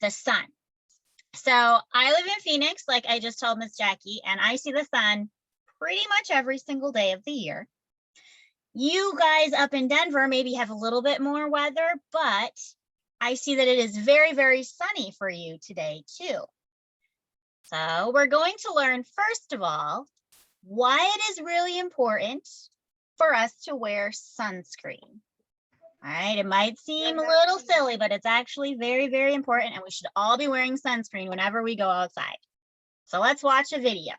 the sun. So I live in Phoenix, like I just told Miss Jackie, and I see the sun pretty much every single day of the year. You guys up in Denver maybe have a little bit more weather, but I see that it is very, very sunny for you today too. So we're going to learn, first of all, why it is really important for us to wear sunscreen. All right, it might seem a little silly, but it's actually very, very important, and we should all be wearing sunscreen whenever we go outside. So let's watch a video.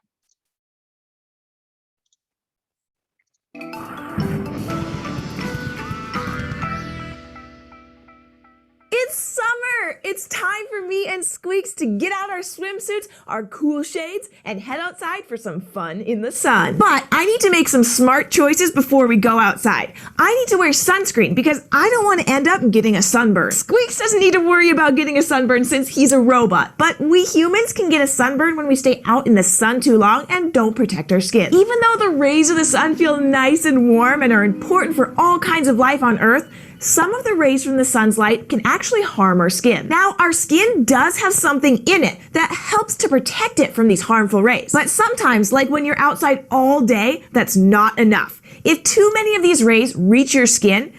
It's summer! It's time for me and Squeaks to get out our swimsuits, our cool shades, and head outside for some fun in the sun. But I need to make some smart choices before we go outside. I need to wear sunscreen because I don't want to end up getting a sunburn. Squeaks doesn't need to worry about getting a sunburn since he's a robot, but we humans can get a sunburn when we stay out in the sun too long and don't protect our skin. Even though the rays of the sun feel nice and warm and are important for all kinds of life on Earth, some of the rays from the sun's light can actually harm our skin. Now, our skin does have something in it that helps to protect it from these harmful rays. But sometimes, like when you're outside all day, that's not enough. If too many of these rays reach your skin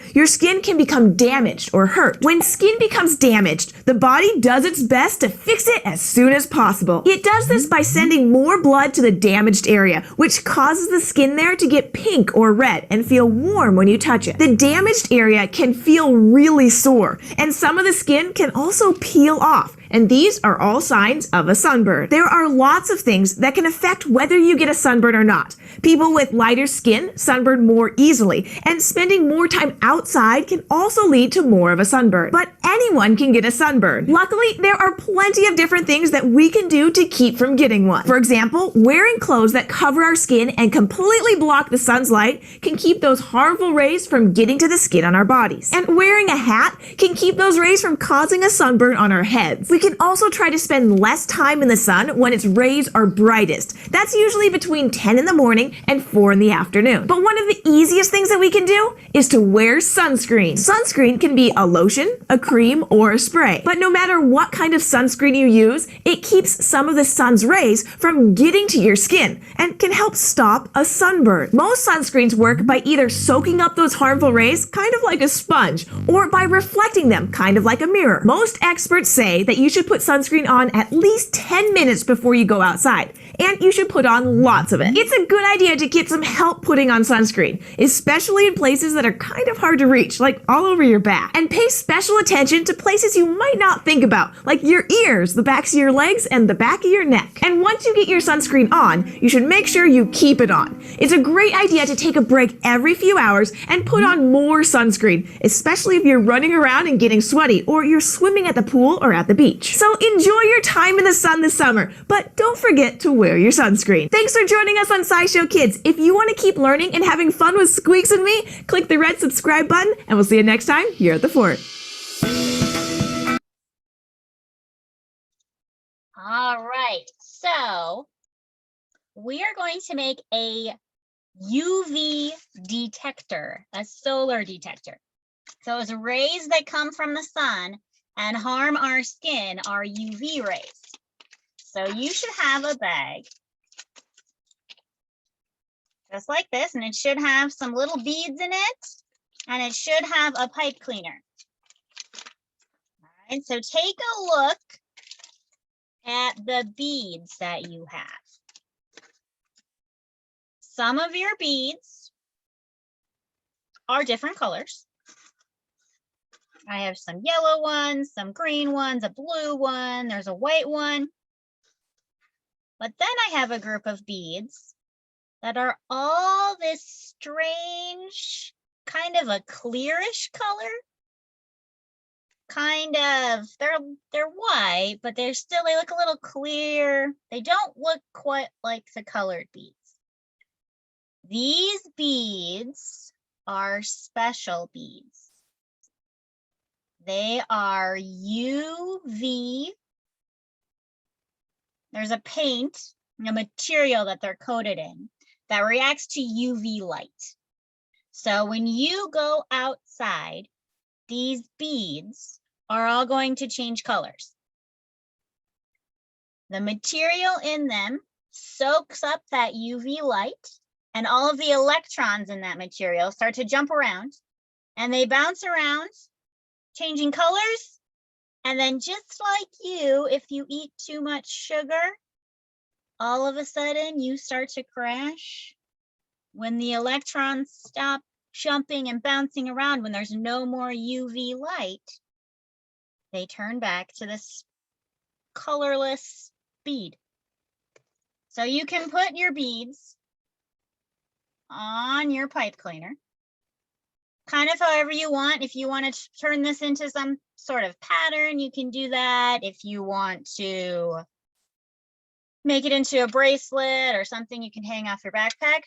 can become damaged or hurt. When skin becomes damaged, the body does its best to fix it as soon as possible. It does this by sending more blood to the damaged area, which causes the skin there to get pink or red and feel warm when you touch it. The damaged area can feel really sore, and some of the skin can also peel off. And these are all signs of a sunburn. There are lots of things that can affect whether you get a sunburn or not. People with lighter skin sunburn more easily, and spending more time outside can also lead to more of a sunburn. But anyone can get a sunburn. Luckily, there are plenty of different things that we can do to keep from getting one. For example, wearing clothes that cover our skin and completely block the sun's light can keep those harmful rays from getting to the skin on our bodies. And wearing a hat can keep those rays from causing a sunburn on our heads. We can also try to spend less time in the sun when its rays are brightest. That's usually between 10 in the morning and 4 in the afternoon. But one of the easiest things that we can do is to wear sunscreen. Sunscreen can be a lotion, a cream, or a spray. But no matter what kind of sunscreen you use, it keeps some of the sun's rays from getting to your skin and can help stop a sunburn. Most sunscreens work by either soaking up those harmful rays, kind of like a sponge, or by reflecting them, kind of like a mirror. Most experts say that you should put sunscreen on at least 10 minutes before you go outside, and you should put on lots of it. It's a good idea to get some help putting on sunscreen, especially in places that are kind of hard to reach, like all over your back. And pay special attention to places you might not think about, like your ears, the backs of your legs, and the back of your neck. And once you get your sunscreen on, you should make sure you keep it on. It's a great idea to take a break every few hours and put on more sunscreen, especially if you're running around and getting sweaty, or you're swimming at the pool or at the beach. So enjoy your time in the sun this summer, but don't forget to wear your sunscreen. Thanks for joining us on SciShow Kids. If you want to keep learning and having fun with Squeaks and me, click the red subscribe button, and we'll see you next time here at the fort. All right, so we are going to make a UV detector, a solar detector. So it's rays that come from the sun and harm our skin are UV rays. So you should have a bag just like this, and it should have some little beads in it, and it should have a pipe cleaner. All right, so take a look at the beads that you have. Some of your beads are different colors. I have some yellow ones, some green ones, a blue one, there's a white one. But then I have a group of beads that are all this strange, kind of a clearish color. Kind of, they're white, but they look a little clear. They don't look quite like the colored beads. These beads are special beads. They are UV. There's a paint, a material that they're coated in that reacts to UV light. So when you go outside, these beads are all going to change colors. The material in them soaks up that UV light, and all of the electrons in that material start to jump around, and they bounce around, changing colors. And then just like you, if you eat too much sugar, all of a sudden you start to crash. When the electrons stop jumping and bouncing around, when there's no more UV light, they turn back to this colorless bead. So you can put your beads on your pipe cleaner, kind of however you want. If you want to turn this into some sort of pattern, you can do that. If you want to make it into a bracelet or something you can hang off your backpack.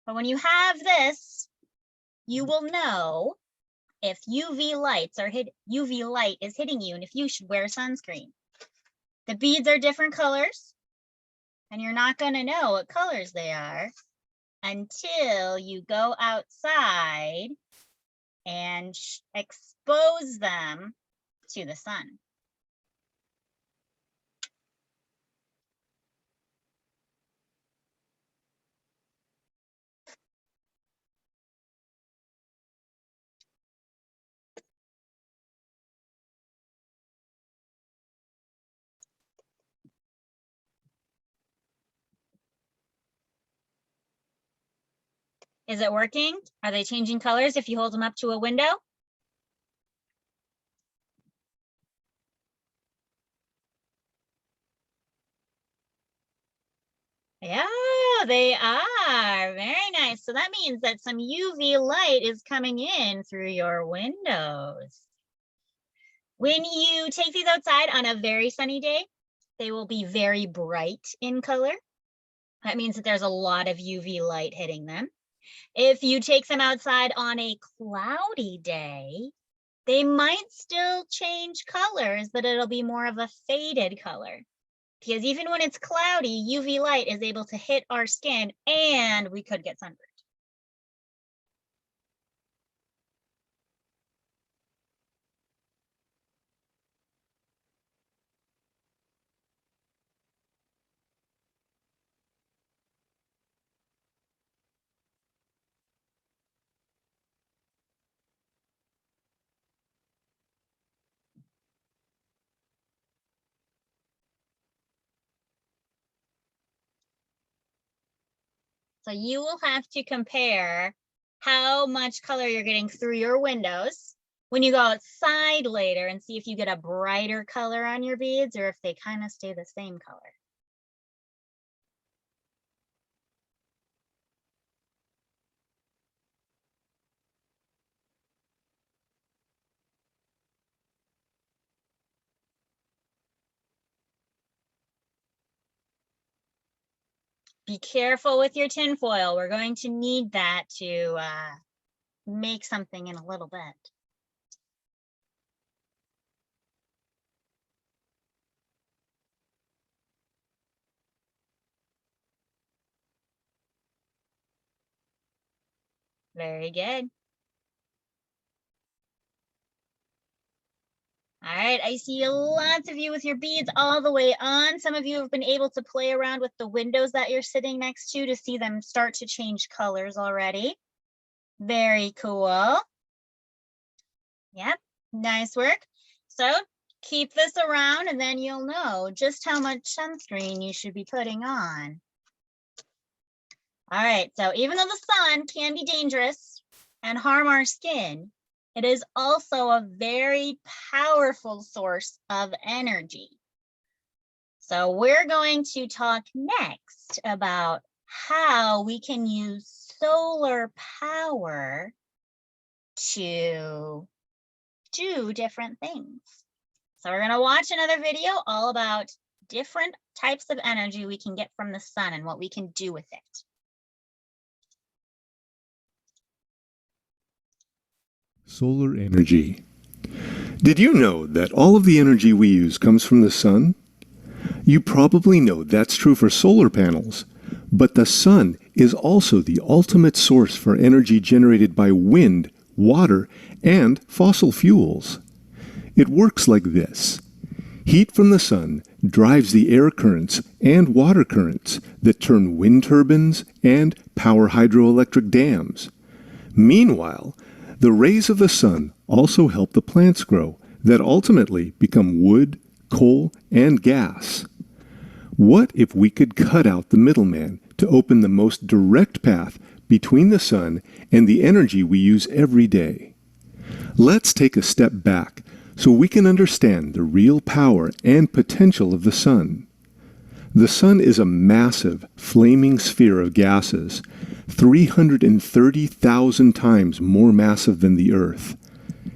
But when you have this, you will know if UV light is hitting you and if you should wear sunscreen. The beads are different colors, and you're not going to know what colors they are until you go outside and expose them to the sun. Is it working? Are they changing colors if you hold them up to a window? Yeah, they are. Very nice. So that means that some UV light is coming in through your windows. When you take these outside on a very sunny day, they will be very bright in color. That means that there's a lot of UV light hitting them. If you take them outside on a cloudy day, they might still change colors, but it'll be more of a faded color. Because even when it's cloudy, UV light is able to hit our skin and we could get sunburned. So you will have to compare how much color you're getting through your windows when you go outside later and see if you get a brighter color on your beads or if they kind of stay the same color. Be careful with your tin foil. We're going to need that to make something in a little bit. Very good. All right, I see lots of you with your beads all the way on. Some of you have been able to play around with the windows that you're sitting next to see them start to change colors already. Very cool. Yep, nice work. So keep this around and then you'll know just how much sunscreen you should be putting on. All right, so even though the sun can be dangerous and harm our skin, it is also a very powerful source of energy. So we're going to talk next about how we can use solar power to do different things. So we're going to watch another video all about different types of energy we can get from the sun and what we can do with it. Solar energy. Did you know that all of the energy we use comes from the sun? You probably know that's true for solar panels, but the sun is also the ultimate source for energy generated by wind, water, and fossil fuels. It works like this. Heat from the sun drives the air currents and water currents that turn wind turbines and power hydroelectric dams. Meanwhile, the rays of the sun also help the plants grow that ultimately become wood, coal, and gas. What if we could cut out the middleman to open the most direct path between the sun and the energy we use every day? Let's take a step back so we can understand the real power and potential of the sun. The sun is a massive, flaming sphere of gases, 330,000 times more massive than the Earth.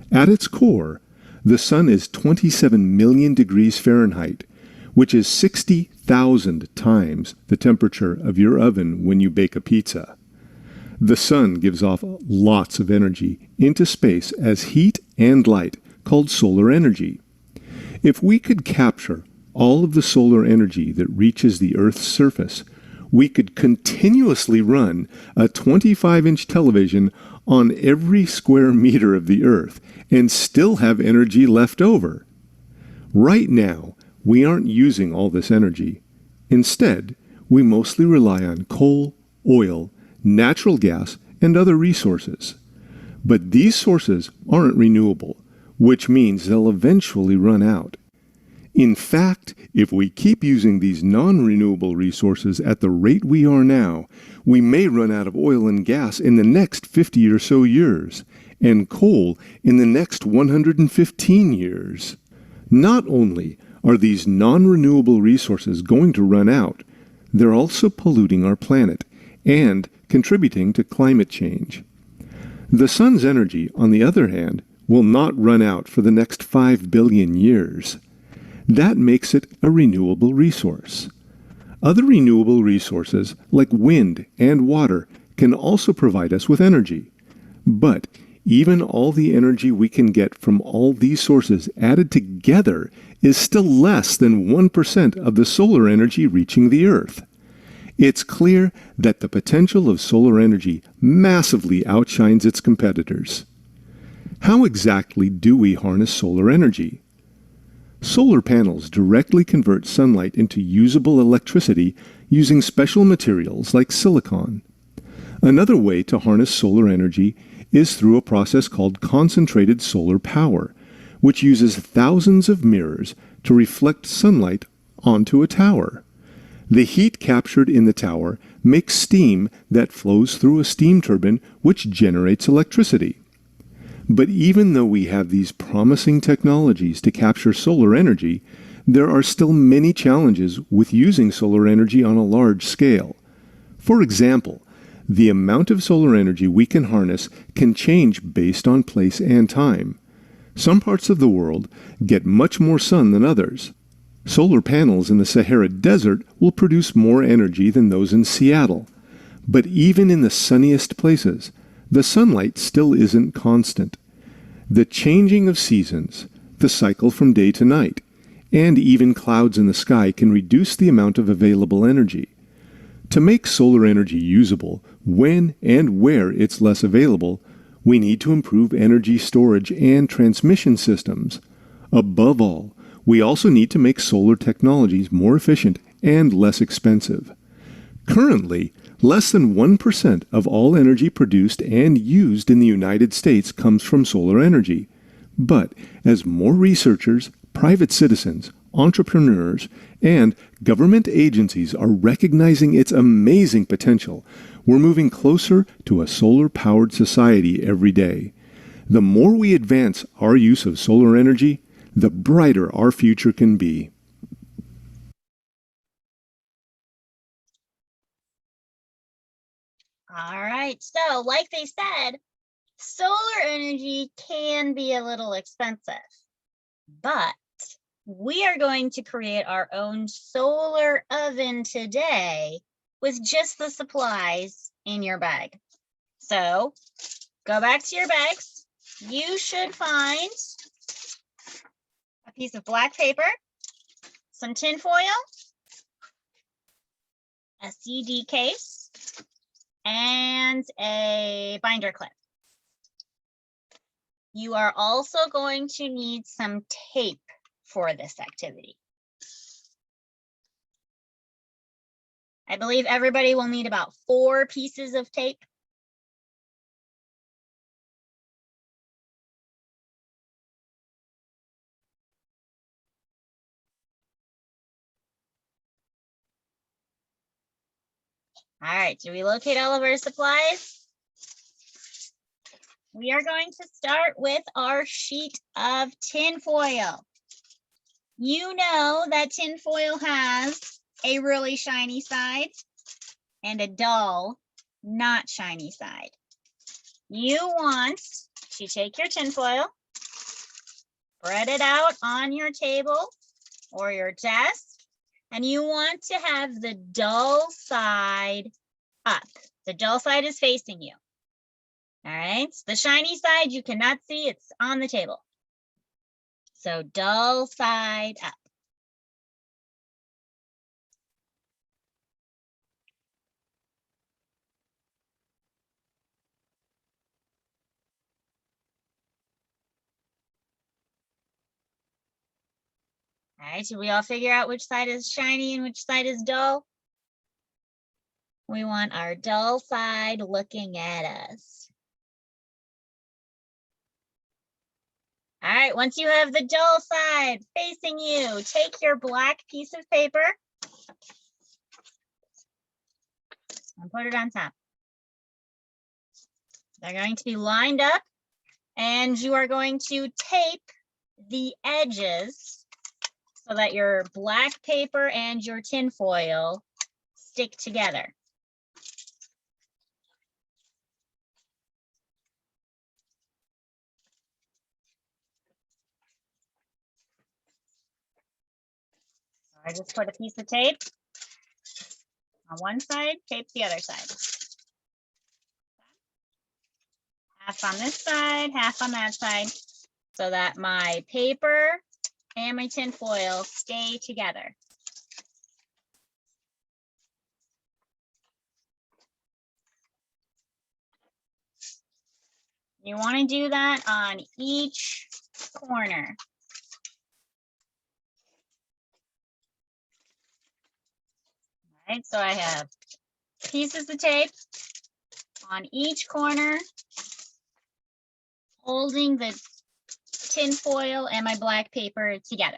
At its core, the sun is 27 million degrees Fahrenheit, which is 60,000 times the temperature of your oven when you bake a pizza. The sun gives off lots of energy into space as heat and light, called solar energy. If we could capture all of the solar energy that reaches the Earth's surface, we could continuously run a 25-inch television on every square meter of the Earth and still have energy left over. Right now, we aren't using all this energy. Instead, we mostly rely on coal, oil, natural gas, and other resources. But these sources aren't renewable, which means they'll eventually run out. In fact, if we keep using these non-renewable resources at the rate we are now, we may run out of oil and gas in the next 50 or so years, and coal in the next 115 years. Not only are these non-renewable resources going to run out, they're also polluting our planet and contributing to climate change. The sun's energy, on the other hand, will not run out for the next 5 billion years. That makes it a renewable resource. Other renewable resources, like wind and water, can also provide us with energy. But even all the energy we can get from all these sources added together is still less than 1% of the solar energy reaching the Earth. It's clear that the potential of solar energy massively outshines its competitors. How exactly do we harness solar energy? Solar panels directly convert sunlight into usable electricity using special materials like silicon. Another way to harness solar energy is through a process called concentrated solar power, which uses thousands of mirrors to reflect sunlight onto a tower. The heat captured in the tower makes steam that flows through a steam turbine which generates electricity. But even though we have these promising technologies to capture solar energy, there are still many challenges with using solar energy on a large scale. For example, the amount of solar energy we can harness can change based on place and time. Some parts of the world get much more sun than others. Solar panels in the Sahara Desert will produce more energy than those in Seattle. But even in the sunniest places, the sunlight still isn't constant. The changing of seasons, the cycle from day to night, and even clouds in the sky can reduce the amount of available energy. To make solar energy usable when and where it's less available, we need to improve energy storage and transmission systems. Above all, we also need to make solar technologies more efficient and less expensive. Currently, less than 1% of all energy produced and used in the United States comes from solar energy. But as more researchers, private citizens, entrepreneurs, and government agencies are recognizing its amazing potential, we're moving closer to a solar-powered society every day. The more we advance our use of solar energy, the brighter our future can be. All right, so like they said, solar energy can be a little expensive, but we are going to create our own solar oven today with just the supplies in your bag. So go back to your bags. You should find a piece of black paper, some tin foil, a CD case, and a binder clip. You are also going to need some tape for this activity. I believe everybody will need about 4 pieces of tape. All right, do we locate all of our supplies? We are going to start with our sheet of tin foil. You know that tin foil has a really shiny side and a dull, not shiny side. You want to take your tin foil, spread it out on your table or your desk, and you want to have the dull side up. The dull side is facing you. All right, the shiny side you cannot see, it's on the table. So dull side up. All right, so we all figure out which side is shiny and which side is dull? We want our dull side looking at us. All right, once you have the dull side facing you, take your black piece of paper and put it on top. They're going to be lined up, and you are going to tape the edges so that your black paper and your tin foil stick together. I just put a piece of tape on one side, tape the other side. Half on this side, half on that side, so that my paper and my tin foil stay together. You want to do that on each corner. All right, so I have pieces of tape on each corner, holding the tin foil and my black paper together.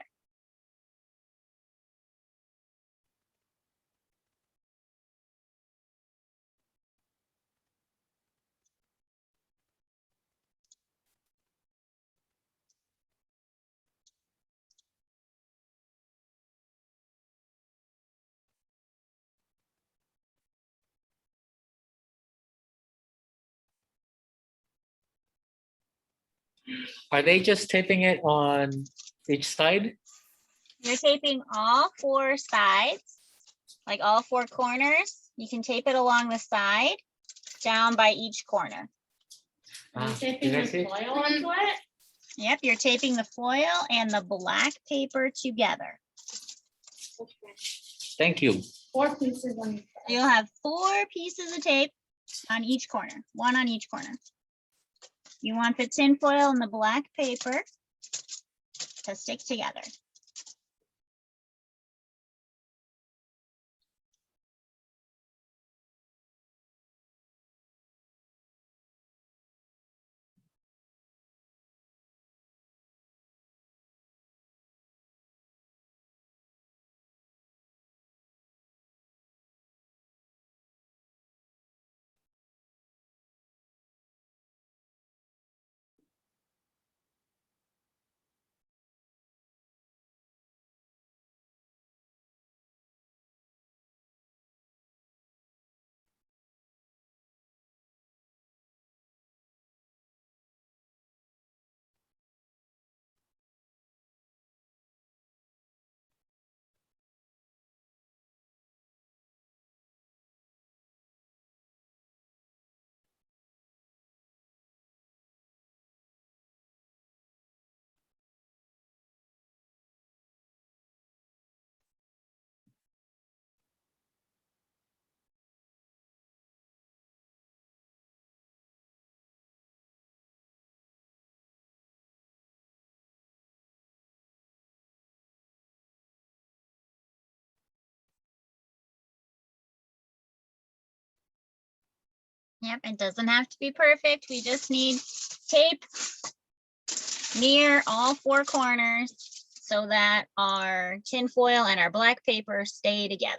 Are they just taping it on each side? You're taping all 4 sides, like all 4 corners. You can tape it along the side, down by each corner. Did I see? Yep, you're taping the foil and the black paper together. Thank you. 4 pieces on each side. You'll have 4 pieces of tape on each corner, 1 on each corner. You want the tin foil and the black paper to stick together. Yep, it doesn't have to be perfect. We just need tape near all four corners so that our tin foil and our black paper stay together.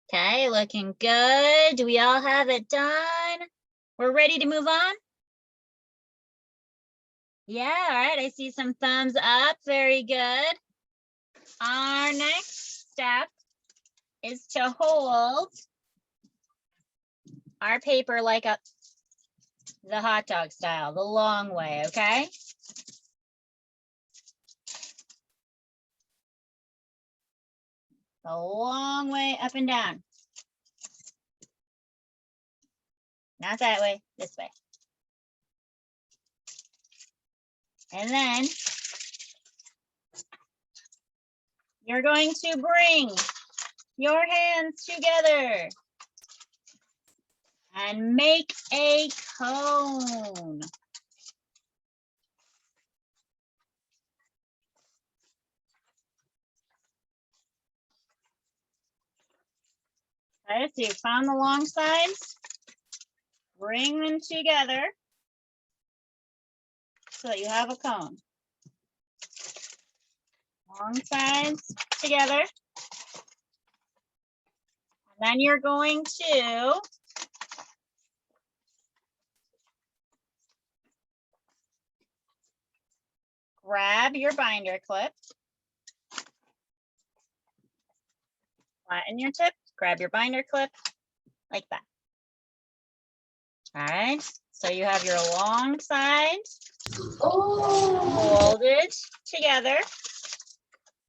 Okay, looking good. Do we all have it done? We're ready to move on? Yeah, all right, I see some thumbs up. Very good. Our next step is to hold our paper like the hot dog style, the long way, okay? The long way up and down. Not that way, this way. And then you're going to bring your hands together and make a cone. Okay, so you found the long sides, bring them together so that you have a cone. Long sides together. And then you're going to grab your binder clip, flatten your tip, grab your binder clip like that. All right, so you have your long sides folded together.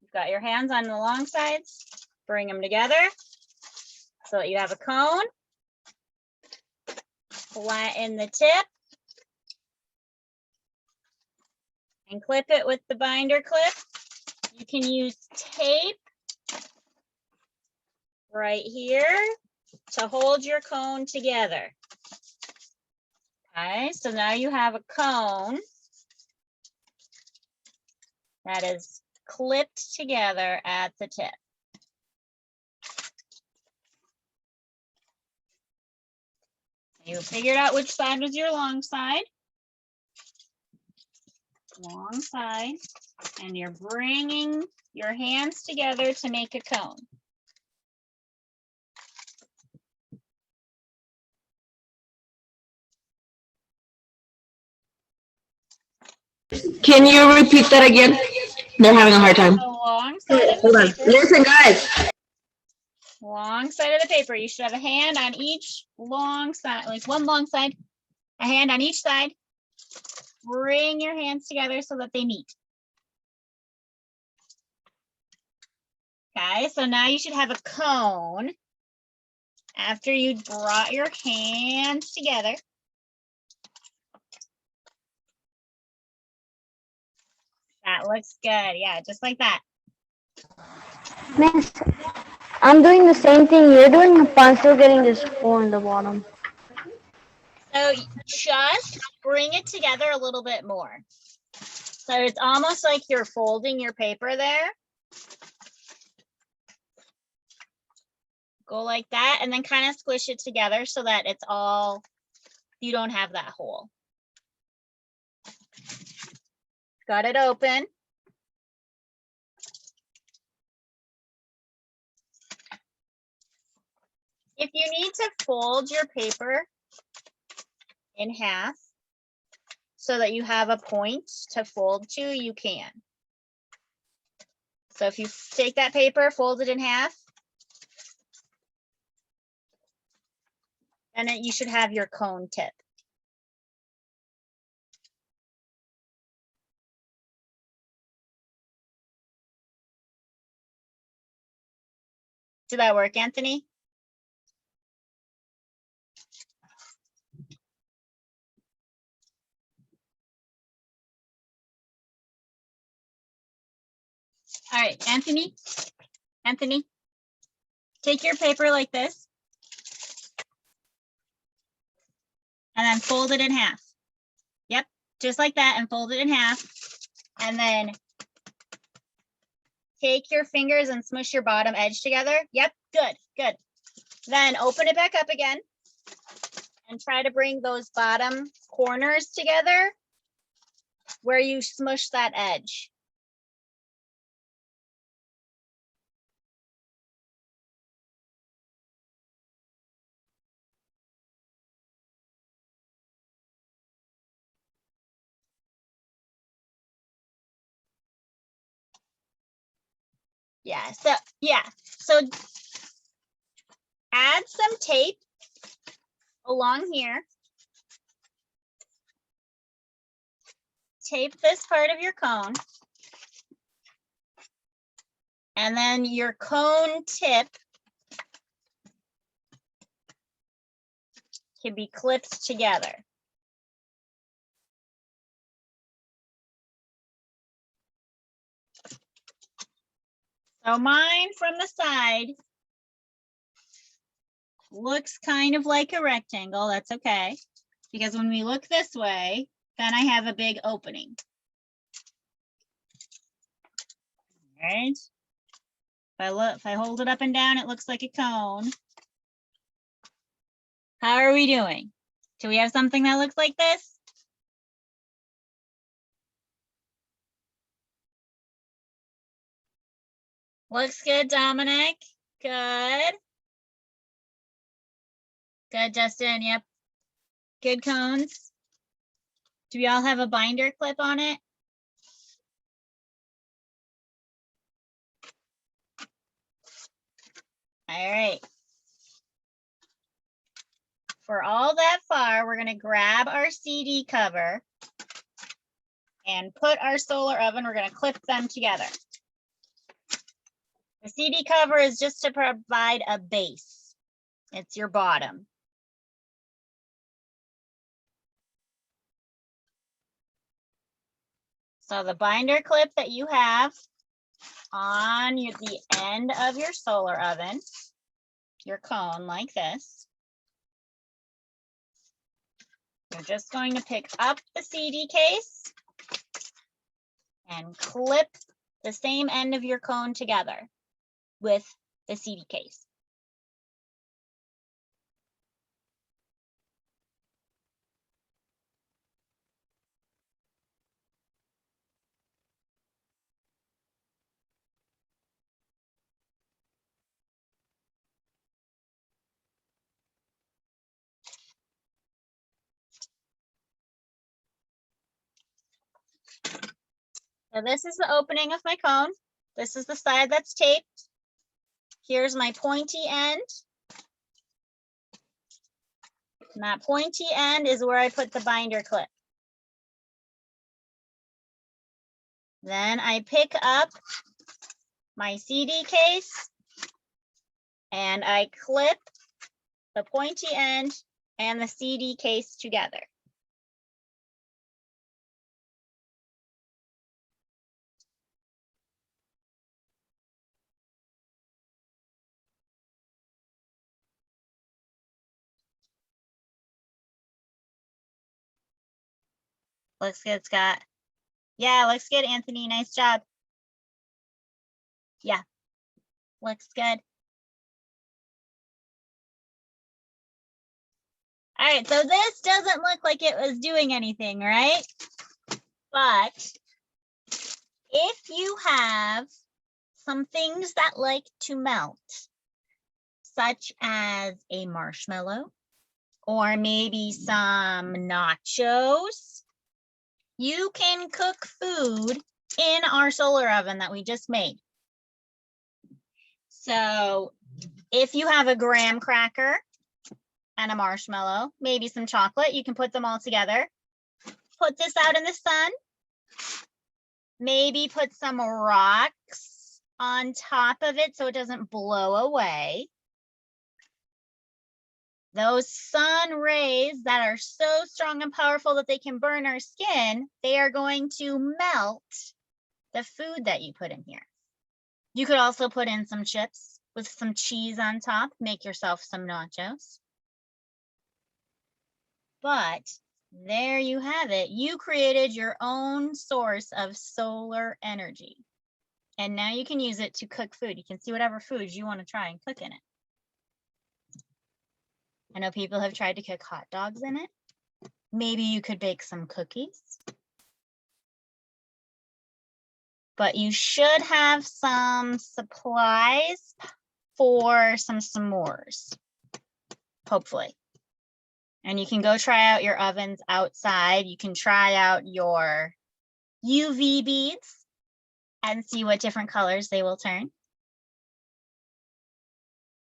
You've got your hands on the long sides, bring them together so that you have a cone. Flatten the tip and clip it with the binder clip. You can use tape right here to hold your cone together. Okay, so now you have a cone that is clipped together at the tip. You figured out which side was your long side. Long side, and you're bringing your hands together to make a cone. Can you repeat that again? They're having a hard time. The long side of Hold the on. paper. Listen, guys. Long side of the paper. You should have a hand on each long side, like one long side, a hand on each side. Bring your hands together so that they meet. Okay, so now you should have a cone after you brought your hands together. That looks good. Yeah, just like that. Miss, I'm doing the same thing you're doing, but I'm still getting this hole in the bottom. So just bring it together a little bit more. So it's almost like you're folding your paper there. Go like that and then kind of squish it together so that it's all, you don't have that hole. Got it open. If you need to fold your paper in half so that you have a point to fold to, you can. So if you take that paper, fold it in half, and then you should have your cone tip. Did that work, Anthony? All right, Anthony, take your paper like this and then fold it in half. Yep, just like that, and fold it in half. And then take your fingers and smush your bottom edge together. Yep, good, good. Then open it back up again and try to bring those bottom corners together where you smush that edge. So add some tape along here. Tape this part of your cone. And then your cone tip can be clipped together. So mine from the side looks kind of like a rectangle. That's okay. Because when we look this way, then I have a big opening. All right. If I hold it up and down, it looks like a cone. How are we doing? Do we have something that looks like this? Looks good, Dominic. Good. Good, Justin. Yep. Good cones. Do we all have a binder clip on it? All right. For all that far, we're going to grab our CD cover and put our solar oven. We're going to clip them together. The CD cover is just to provide a base. It's your bottom. So the binder clip that you have on the end of your solar oven, your cone like this, you're just going to pick up the CD case and clip the same end of your cone together with the CD case. So this is the opening of my cone. This is the side that's taped. Here's my pointy end. And that pointy end is where I put the binder clip. Then I pick up my CD case and I clip the pointy end and the CD case together. Looks good, Scott. Yeah, looks good, Anthony. Nice job. Yeah, looks good. All right, so this doesn't look like it was doing anything, right? But if you have some things that like to melt, such as a marshmallow or maybe some nachos, you can cook food in our solar oven that we just made. So if you have a graham cracker and a marshmallow, maybe some chocolate, you can put them all together. Put this out in the sun. Maybe put some rocks on top of it so it doesn't blow away. Those sun rays that are so strong and powerful that they can burn our skin, they are going to melt the food that you put in here. You could also put in some chips with some cheese on top, make yourself some nachos. But there you have it. You created your own source of solar energy. And now you can use it to cook food. You can see whatever foods you want to try and cook in it. I know people have tried to cook hot dogs in it. Maybe you could bake some cookies. But you should have some supplies for some s'mores, hopefully. And you can go try out your ovens outside. You can try out your UV beads and see what different colors they will turn.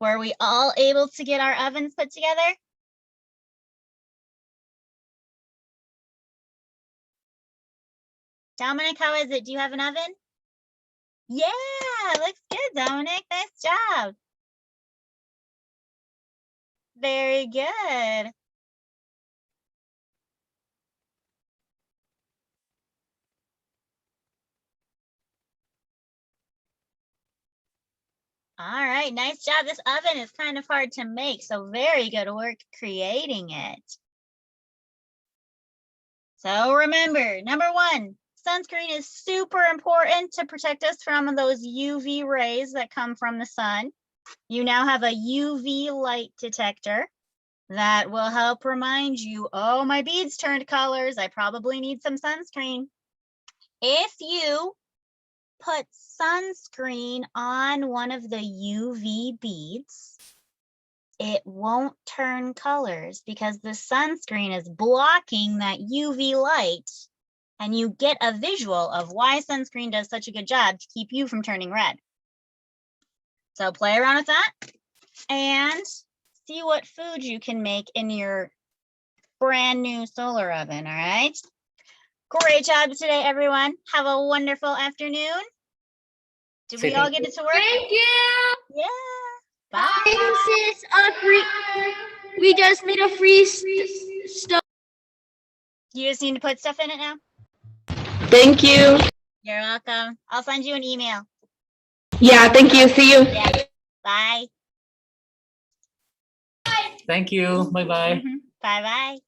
Were we all able to get our ovens put together? Dominic, how is it? Do you have an oven? Yeah, looks good, Dominic. Nice job. Very good. All right, nice job. This oven is kind of hard to make, so very good work creating it. So remember, number one, sunscreen is super important to protect us from those UV rays that come from the sun. You now have a UV light detector that will help remind you, oh, my beads turned colors. I probably need some sunscreen. If you put sunscreen on one of the UV beads, it won't turn colors because the sunscreen is blocking that UV light, and you get a visual of why sunscreen does such a good job to keep you from turning red. So play around with that and see what food you can make in your brand new solar oven, all right? Great job today, everyone. Have a wonderful afternoon. Did we all get it to work? Thank you. Yeah. Bye. Thanks, sis. We just made a free stove. You just need to put stuff in it now? Thank you. You're welcome. I'll send you an email. Yeah, thank you. See you. Yeah. Bye. Thank you. Bye-bye. Bye-bye.